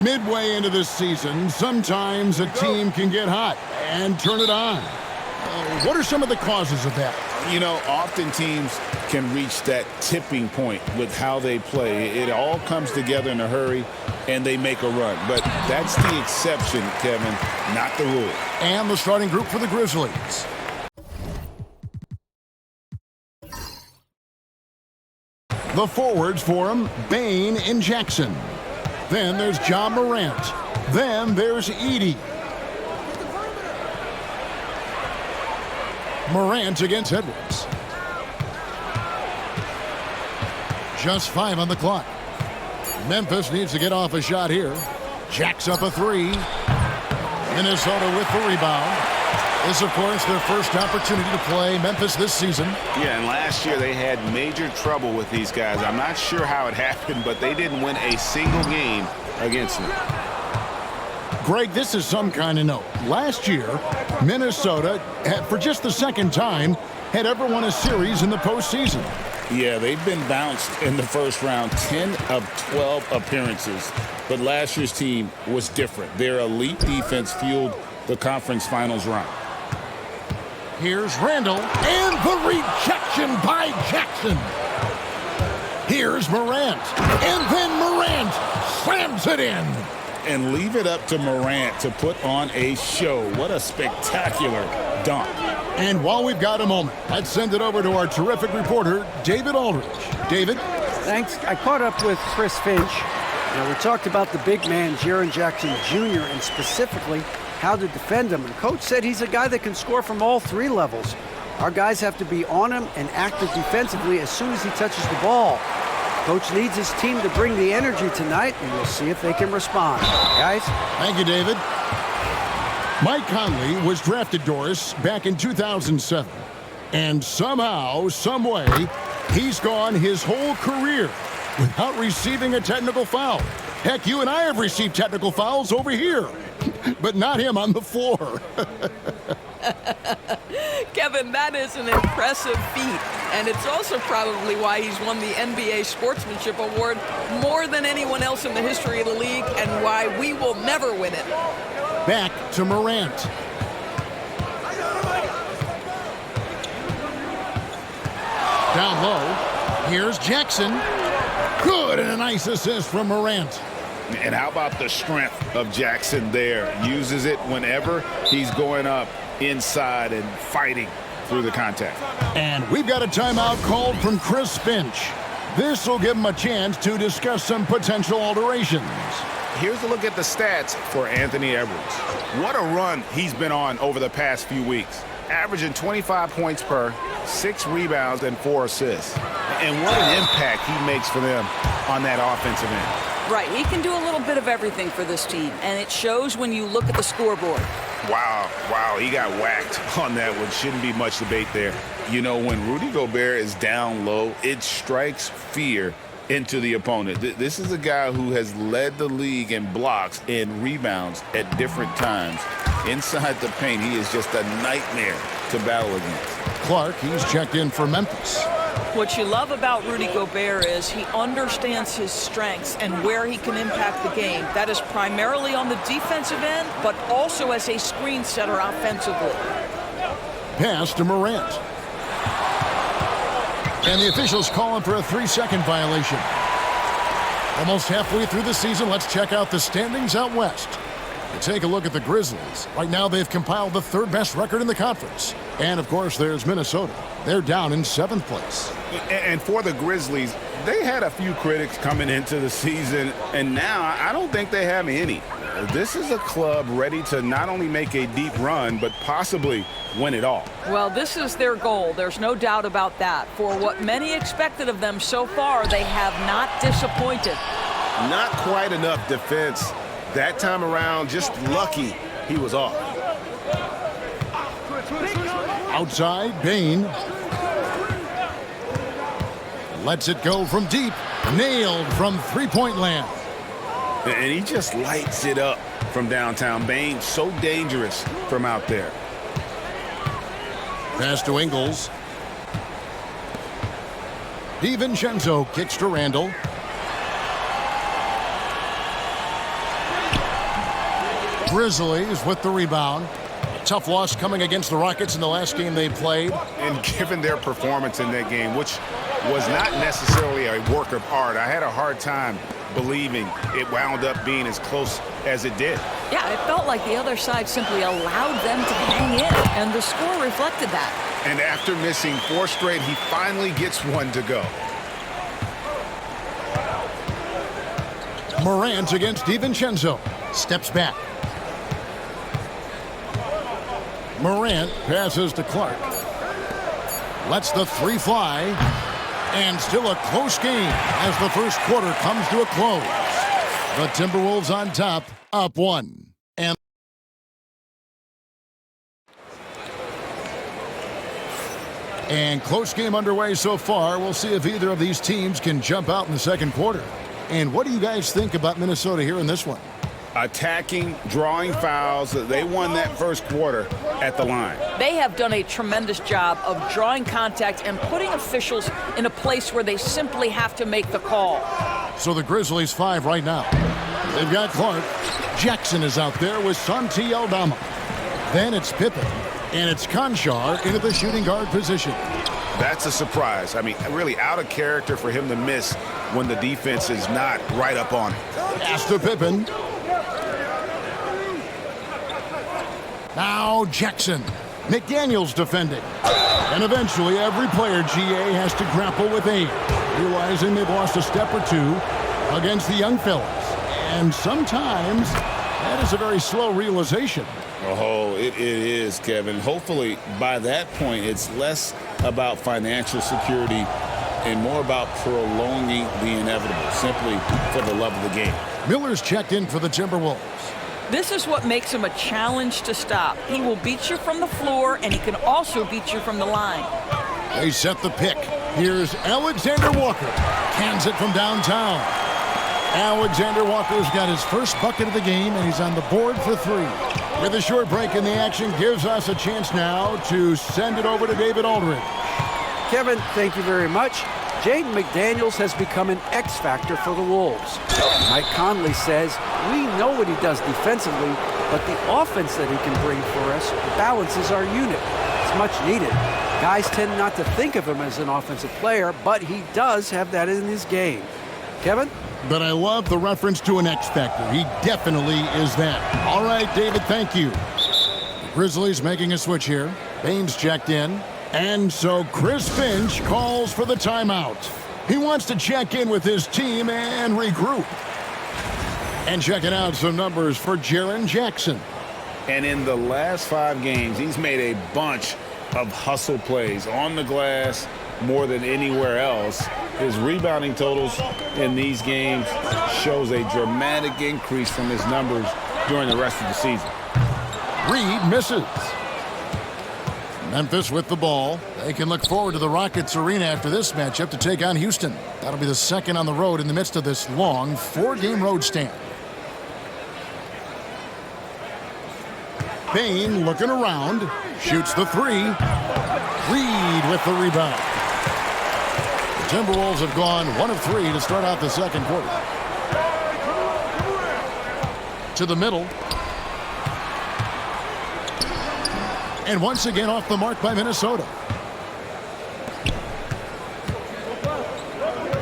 Midway into this season, sometimes a team can get hot and turn it on. What are some of the causes of that? You know, often teams can reach that tipping point with how they play. It all comes together in a hurry, and they make a run. But that's the exception, Kevin, not the rule. And the starting group for the Grizzlies. The forwards for him, Bane and Jackson. Then there's John Morant. Then there's Edey. Morant against Edwards. Just 5 on the clock. Memphis needs to get off a shot here. Jacks up a 3. Minnesota with the rebound. This, of course, their first opportunity to play Memphis this season. Yeah, and last year they had major trouble with these guys. I'm not sure how it happened, but they didn't win a single game against them. Greg, this is some kind of note. Last year, Minnesota, for just the second time, had ever won a series in the postseason. Yeah, they've been bounced in the first round, 10 of 12 appearances. But last year's team was different. Their elite defense fueled the conference finals run. Here's Randall, and the rejection by Jackson. Here's Morant, and then Morant slams it in. And leave it up to Morant to put on a show. What a spectacular dunk. And while we've got a moment, let's send it over to our terrific reporter, David Aldridge. David? Thanks. I caught up with Chris Finch. Now, we talked about the big man, Jaren Jackson Jr., and specifically how to defend him. And Coach said he's a guy that can score from all 3 levels. Our guys have to be on him and active defensively as soon as he touches the ball. Coach needs his team to bring the energy tonight, and we'll see if they can respond. Guys? Thank you, David. Mike Conley was drafted, Doris, back in 2007. And somehow, someway, he's gone his whole career without receiving a technical foul. Heck, you and I have received technical fouls over here, but not him on the floor. Kevin, that is an impressive feat, and it's also probably why he's won the NBA Sportsmanship Award more than anyone else in the history of the league, and why we will never win it. Back to Morant. Down low, here's Jackson. Good, and a nice assist from Morant. And how about the strength of Jackson there? Uses it whenever he's going up inside and fighting through the contact. And we've got a timeout called from Chris Finch. This will give him a chance to discuss some potential alterations. Here's a look at the stats for Anthony Edwards. What a run he's been on over the past few weeks. Averaging 25 points per, 6 rebounds, and 4 assists. And what an impact he makes for them on that offensive end. Right, he can do a little bit of everything for this team, and it shows when you look at the scoreboard. Wow, he got whacked on that one. Shouldn't be much debate there. You know, when Rudy Gobert is down low, it strikes fear into the opponent. This is a guy who has led the league in blocks and rebounds at different times. Inside the paint, he is just a nightmare to battle against. Clark, he's checked in for Memphis. What you love about Rudy Gobert is he understands his strengths and where he can impact the game. That is primarily on the defensive end, but also as a screen setter offensively. Pass to Morant. And the officials calling for a 3-second violation. Almost halfway through the season, let's check out the standings out west. To take a look at the Grizzlies. Right now, they've compiled the 3rd best record in the conference. And, of course, there's Minnesota. They're down in 7th place. And for the Grizzlies, they had a few critics coming into the season, and now I don't think they have any. This is a club ready to not only make a deep run, but possibly win it all. Well, this is their goal. There's no doubt about that. For what many expected of them so far, they have not disappointed. Not quite enough defense. That time around, just lucky he was off. Outside, Bane. Lets it go from deep. Nailed from three-point land. And he just lights it up from downtown. Bane, so dangerous from out there. Pass to Ingles. DiVincenzo kicks to Randall. Grizzlies with the rebound. Tough loss coming against the Rockets in the last game they played. And given their performance in that game, which was not necessarily a work of art, I had a hard time believing it wound up being as close as it did. Yeah, it felt like the other side simply allowed them to hang in, and the score reflected that. And after missing 4 straight, he finally gets one to go. Morant against DiVincenzo. Steps back. Morant passes to Clark. Lets the 3 fly. And still a close game as the first quarter comes to a close. The Timberwolves on top, up 1. And close game underway so far. We'll see if either of these teams can jump out in the second quarter. And what do you guys think about Minnesota here in this one? Attacking, drawing fouls. They won that first quarter at the line. They have done a tremendous job of drawing contact and putting officials in a place where they simply have to make the call. So the Grizzlies 5 right now. They've got Clark. Jackson is out there with Santi Aldama. Then it's Pippen. And it's Conchar into the shooting guard position. That's a surprise. I mean, really out of character for him to miss when the defense is not right up on it. Pass to Pippen. Now Jackson. McDaniels defending. And eventually every player, GA, has to grapple with age, realizing they've lost a step or two against the young fellas. And sometimes that is a very slow realization. Oh, it is, Kevin. Hopefully by that point it's less about financial security and more about prolonging the inevitable, simply for the love of the game. Miller's checked in for the Timberwolves. This is what makes him a challenge to stop. He will beat you from the floor, and he can also beat you from the line. They set the pick. Here's Alexander Walker. Cans it from downtown. Alexander Walker's got his first bucket of the game, and he's on the board for 3. With a short break in the action, gives us a chance now to send it over to David Aldridge. Kevin, thank you very much. Jaden McDaniels has become an X factor for the Wolves. Mike Conley says, we know what he does defensively, but the offense that he can bring for us balances our unit. It's much needed. Guys tend not to think of him as an offensive player, but he does have that in his game. Kevin? But I love the reference to an X factor. He definitely is that. All right, David, thank you. The Grizzlies making a switch here. Baines checked in. And so Chris Finch calls for the timeout. He wants to check in with his team and regroup. And checking out some numbers for Jaren Jackson. And in the last 5 games, he's made a bunch of hustle plays on the glass more than anywhere else. His rebounding totals in these games shows a dramatic increase from his numbers during the rest of the season. Reed misses. Memphis with the ball. They can look forward to the Rockets arena after this matchup to take on Houston. That'll be the second on the road in the midst of this long 4-game road stand. Payne looking around. Shoots the 3. Reed with the rebound. The Timberwolves have gone 1 of 3 to start out the second quarter. To the middle. And once again off the mark by Minnesota.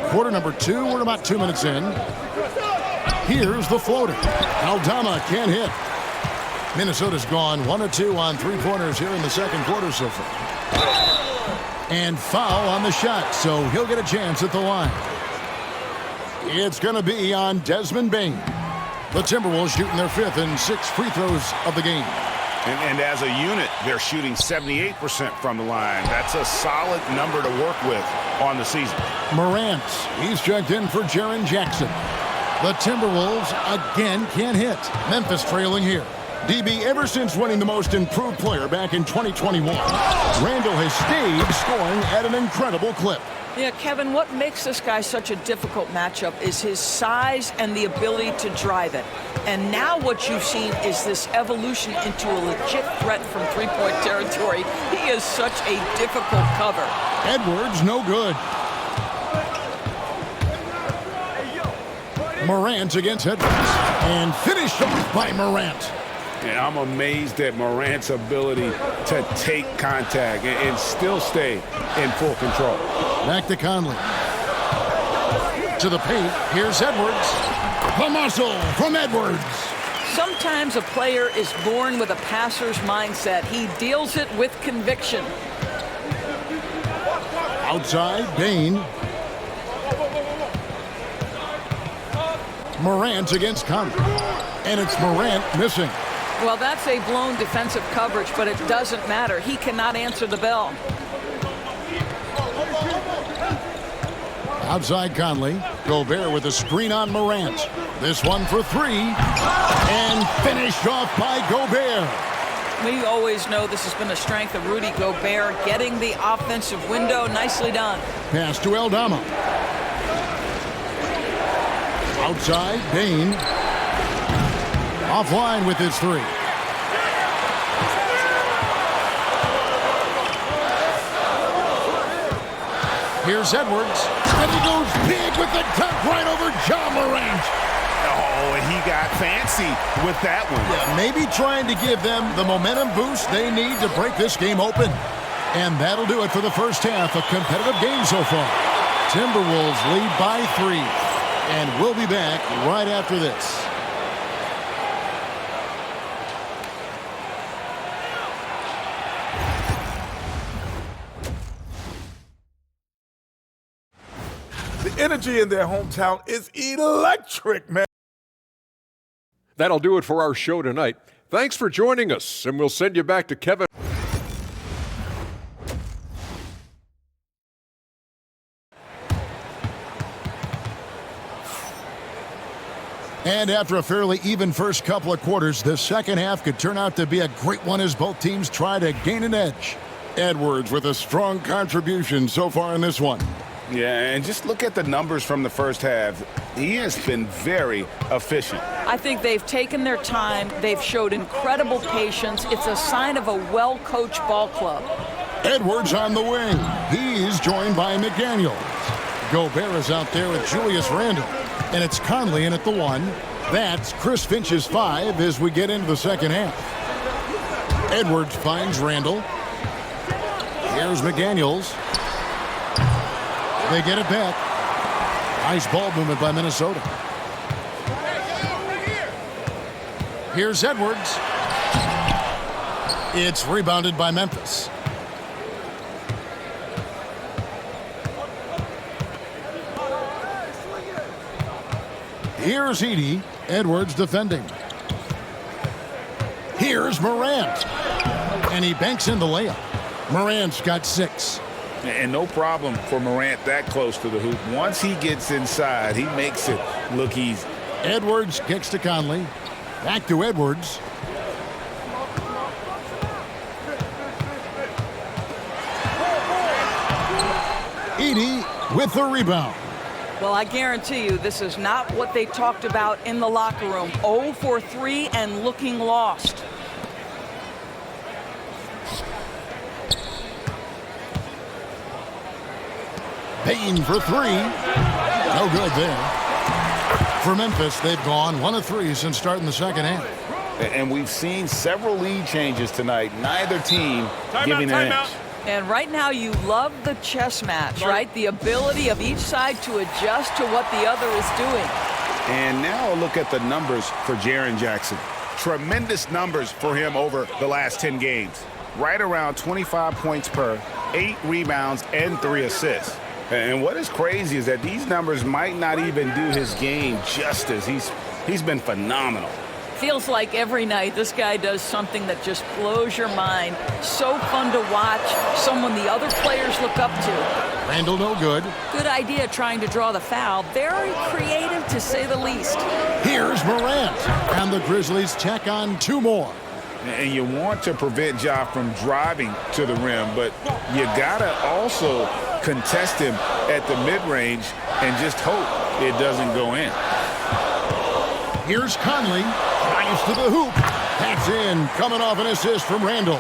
Quarter number 2, we're about 2 minutes in. Here's the floater. Aldama can't hit. Minnesota's gone 1 of 2 on 3-pointers here in the second quarter so far. And foul on the shot, so he'll get a chance at the line. It's going to be on Desmond Bane. The Timberwolves shooting their 5th and 6th free throws of the game. And as a unit, they're shooting 78% from the line. That's a solid number to work with on the season. Morant, he's checked in for Jaren Jackson. The Timberwolves again can't hit. Memphis trailing here. DB, ever since winning the most improved player back in 2021, Randall has stayed scoring at an incredible clip. Yeah, Kevin, what makes this guy such a difficult matchup is his size and the ability to drive it. And now what you've seen is this evolution into a legit threat from three-point territory. He is such a difficult cover. Edwards, no good. Morant against Edwards. And finished off by Morant. And I'm amazed at Morant's ability to take contact and still stay in full control. Back to Conley. To the paint. Here's Edwards. The muscle from Edwards. Sometimes a player is born with a passer's mindset. He deals it with conviction. Outside, Bain. Morant against Conley. And it's Morant missing. Well, that's a blown defensive coverage, but it doesn't matter. He cannot answer the bell. Outside Conley. Gobert with a screen on Morant. This one for three. And finished off by Gobert. We always know this has been a strength of Rudy Gobert, getting the offensive window. Nicely done. Pass to Aldama. Outside, Bain. Offline with his three. Here's Edwards. And he goes big with the dunk right over John Morant. Oh, and he got fancy with that one. Yeah, maybe trying to give them the momentum boost they need to break this game open. And that'll do it for the first half. A competitive game so far. Timberwolves lead by 3. And we'll be back right after this. The energy in their hometown is electric, man. That'll do it for our show tonight. Thanks for joining us, and we'll send you back to Kevin. And after a fairly even first couple of quarters, the second half could turn out to be a great one as both teams try to gain an edge. Edwards with a strong contribution so far in this one. Yeah, and just look at the numbers from the first half. He has been very efficient. I think they've taken their time. They've showed incredible patience. It's a sign of a well-coached ball club. Edwards on the wing. He's joined by McDaniels. Gobert is out there with Julius Randle. And it's Conley in at the 1. That's Chris Finch's 5 as we get into the second half. Edwards finds Randle. Here's McDaniels. They get it back. Nice ball movement by Minnesota. Here's Edwards. It's rebounded by Memphis. Here's Edey. Edwards defending. Here's Morant. And he banks in the layup. Morant's got 6. And no problem for Morant that close to the hoop. Once he gets inside, he makes it look easy. Edwards kicks to Conley. Back to Edwards. Edey with the rebound. Well, I guarantee you this is not what they talked about in the locker room. 0 for 3 and looking lost. Bain for 3. No good there. For Memphis, they've gone 1 of 3 since starting the second half. And we've seen several lead changes tonight. Neither team giving an edge. And right now you love the chess match, right? The ability of each side to adjust to what the other is doing. And now a look at the numbers for Jaren Jackson. Tremendous numbers for him over the last 10 games. Right around 25 points per, 8 rebounds, and 3 assists. And what is crazy is that these numbers might not even do his game justice. He's been phenomenal. Feels like every night this guy does something that just blows your mind. So fun to watch, someone the other players look up to. Randle no good. Good idea trying to draw the foul. Very creative to say the least. Here's Morant. And the Grizzlies check on 2 more. And you want to prevent Ja from driving to the rim, but you gotta also contest him at the mid-range and just hope it doesn't go in. Here's Conley. Drives to the hoop. That's in. Coming off an assist from Randle.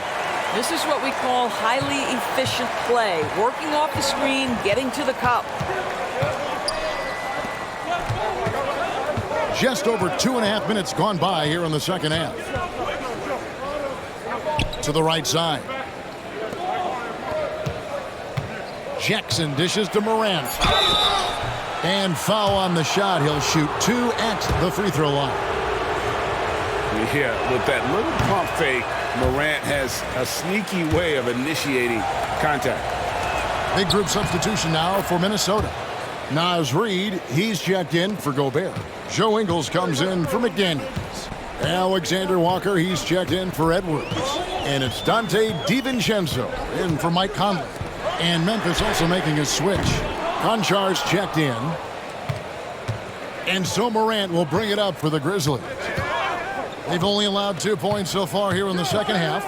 This is what we call highly efficient play. Working off the screen, getting to the cup. Just over 2.5 minutes gone by here in the second half. To the right side. Jackson dishes to Morant. And foul on the shot. He'll shoot 2 at the free throw line. Yeah, with that little pump fake, Morant has a sneaky way of initiating contact. Big group substitution now for Minnesota. Naz Reid, he's checked in for Gobert. Joe Ingles comes in for McDaniels. Alexander Walker, he's checked in for Edwards. And it's Dante DiVincenzo in for Mike Conley. And Memphis also making a switch. Konchar's checked in. And so Morant will bring it up for the Grizzlies. They've only allowed 2 points so far here in the second half.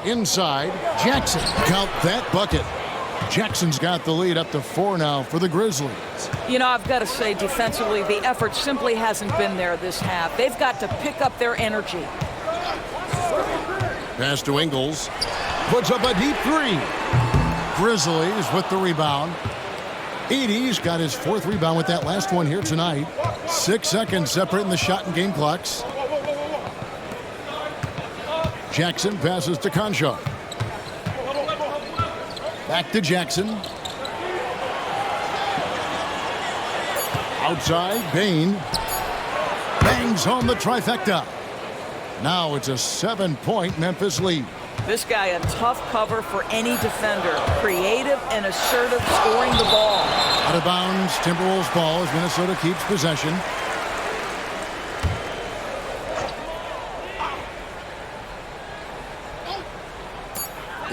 Inside, Jackson. Count that bucket. Jackson's got the lead up to 4 now for the Grizzlies. You know, I've got to say, defensively, the effort simply hasn't been there this half. They've got to pick up their energy. Pass to Ingles. Puts up a deep 3. Grizzlies with the rebound. Edey's got his 4th rebound with that last one here tonight. 6 seconds separating the shot and game clocks. Jackson passes to Konchar. Back to Jackson. Outside, Bane. Bangs home the trifecta. Now it's a 7-point Memphis lead. This guy a tough cover for any defender. Creative and assertive scoring the ball. Out of bounds, Timberwolves ball as Minnesota keeps possession.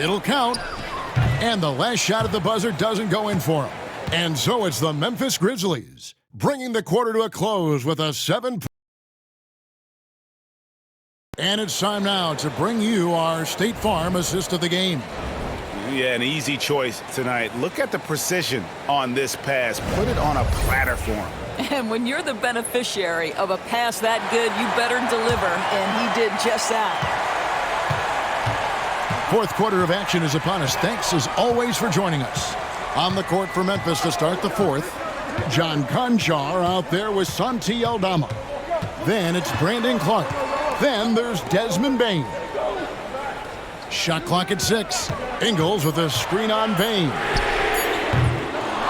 It'll count. And the last shot at the buzzer doesn't go in for him. And so it's the Memphis Grizzlies bringing the quarter to a close with a 7. And it's time now to bring you our State Farm assist of the game. Yeah, an easy choice tonight. Look at the precision on this pass. Put it on a platter for him. And when you're the beneficiary of a pass that good, you better deliver. And he did just that. 4th quarter of action is upon us. Thanks as always for joining us. On the court for Memphis to start the 4th. John Konchar out there with Santi Aldama. Then it's Brandon Clark. Then there's Desmond Bane. Shot clock at 6. Ingles with a screen on Bane.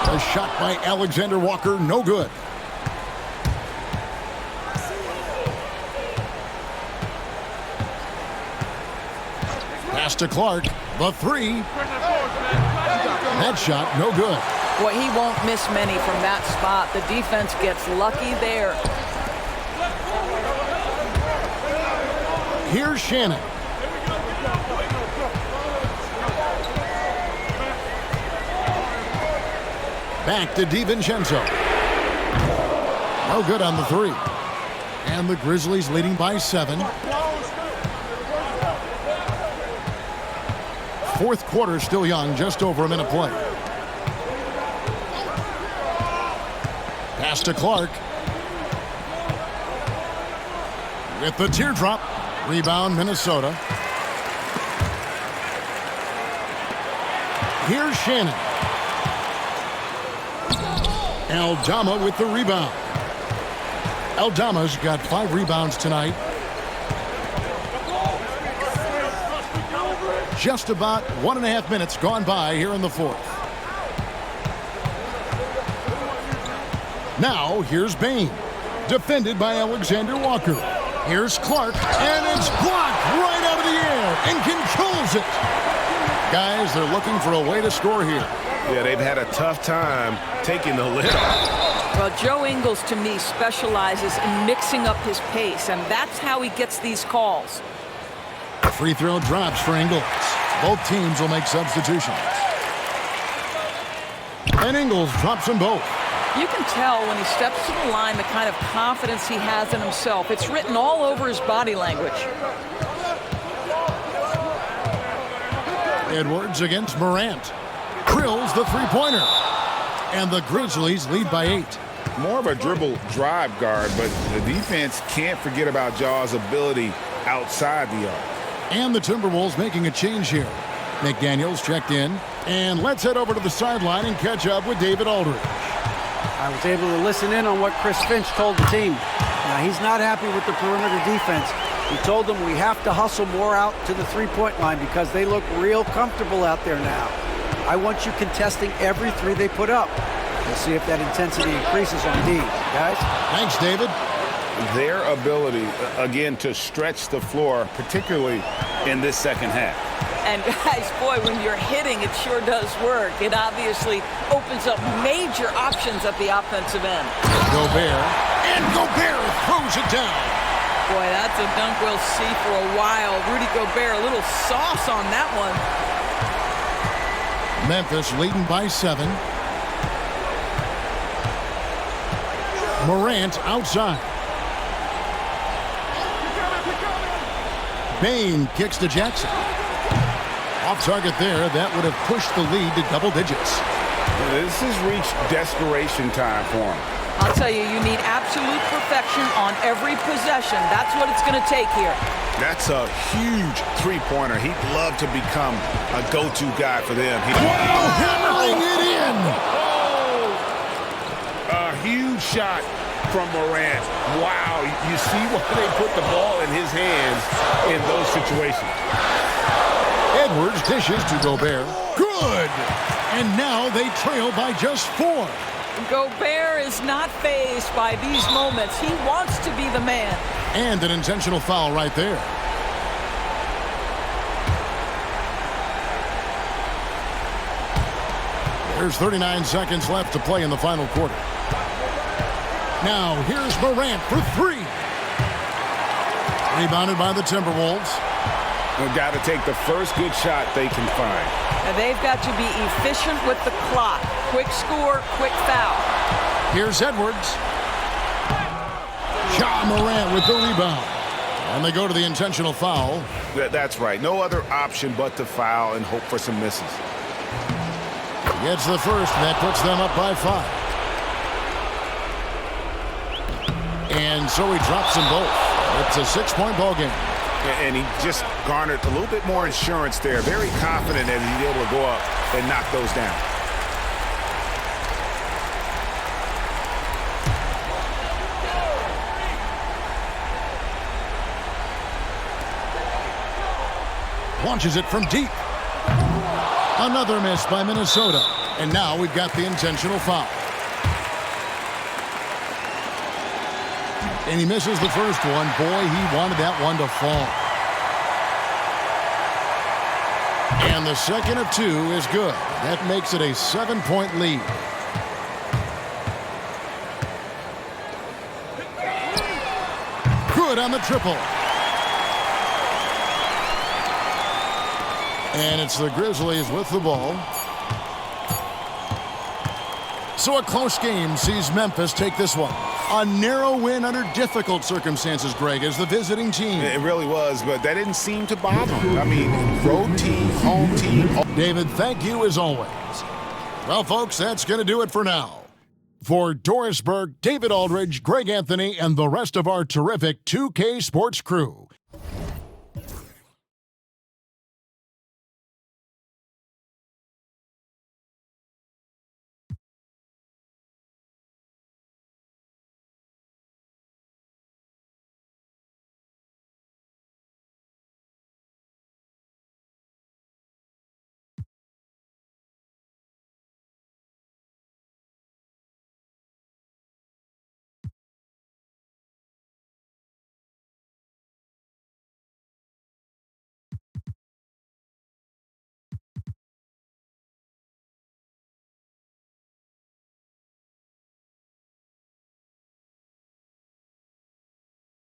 A shot by Alexander Walker, no good. Pass to Clark, the 3. That shot, no good. Boy, he won't miss many from that spot. The defense gets lucky there. Here's Shannon. Back to DiVincenzo. No good on the 3. And the Grizzlies leading by 7. 4th quarter still young, just over a minute play. Pass to Clark. With the teardrop. Rebound, Minnesota. Here's Shannon. Aldama with the rebound. Aldama's got 5 rebounds tonight. Just about 1.5 minutes gone by here in the 4th. Now, here's Bane. Defended by Alexander Walker. Here's Clark, and it's blocked right out of the air and controls it. Guys, they're looking for a way to score here. Yeah, they've had a tough time taking the lid off. Well, Joe Ingles, to me, specializes in mixing up his pace, and that's how he gets these calls. Free throw drops for Ingles. Both teams will make substitutions. And Ingles drops them both. You can tell when he steps to the line the kind of confidence he has in himself. It's written all over his body language. Edwards against Morant. Drills the three-pointer. And the Grizzlies lead by 8. More of a dribble drive guard, but the defense can't forget about Jaw's ability outside the arc. And the Timberwolves making a change here. McDaniels checked in. And let's head over to the sideline and catch up with David Aldridge. I was able to listen in on what Chris Finch told the team. Now, he's not happy with the perimeter defense. He told them we have to hustle more out to the three-point line because they look real comfortable out there now. I want you contesting every three they put up. We'll see if that intensity increases on D, guys. Thanks, David. Their ability, again, to stretch the floor, particularly in this second half. And guys, boy, when you're hitting, it sure does work. It obviously opens up major options at the offensive end. Gobert. And Gobert throws it down. Boy, that's a dunk we'll see for a while. Rudy Gobert, a little sauce on that one. Memphis leading by 7. Morant outside. Bain kicks to Jackson. Off target there. That would have pushed the lead to double digits. This has reached desperation time for him. I'll tell you, you need absolute perfection on every possession. That's what it's going to take here. That's a huge three-pointer. He'd love to become a go-to guy for them. Hammering it in! A huge shot from Morant. Wow, you see why they put the ball in his hands in those situations. Edwards dishes to Gobert. Good! And now they trail by just 4. Gobert is not fazed by these moments. He wants to be the man. And an intentional foul right there. There's 39 seconds left to play in the final quarter. Now, here's Morant for 3. Rebounded by the Timberwolves. They've got to take the first good shot they can find. And they've got to be efficient with the clock. Quick score, quick foul. Here's Edwards. Ja Morant with the rebound. And they go to the intentional foul. That's right. No other option but to foul and hope for some misses. Gets the first, and that puts them up by 5. And so he drops them both. It's a 6-point ball game. And he just garnered a little bit more insurance there. Very confident that he's able to go up and knock those down. Launches it from deep. Another miss by Minnesota. And now we've got the intentional foul. And he misses the first one. Boy, he wanted that one to fall. And the second of 2 is good. That makes it a 7-point lead. Good on the triple. And it's the Grizzlies with the ball. So a close game sees Memphis take this one. A narrow win under difficult circumstances, Greg, as the visiting team. It really was, but that didn't seem to bother him. I mean, road team, home team. David, thank you as always. Well, folks, that's going to do it for now. For Doris Burke, David Aldridge, Greg Anthony, and the rest of our terrific 2K Sports crew,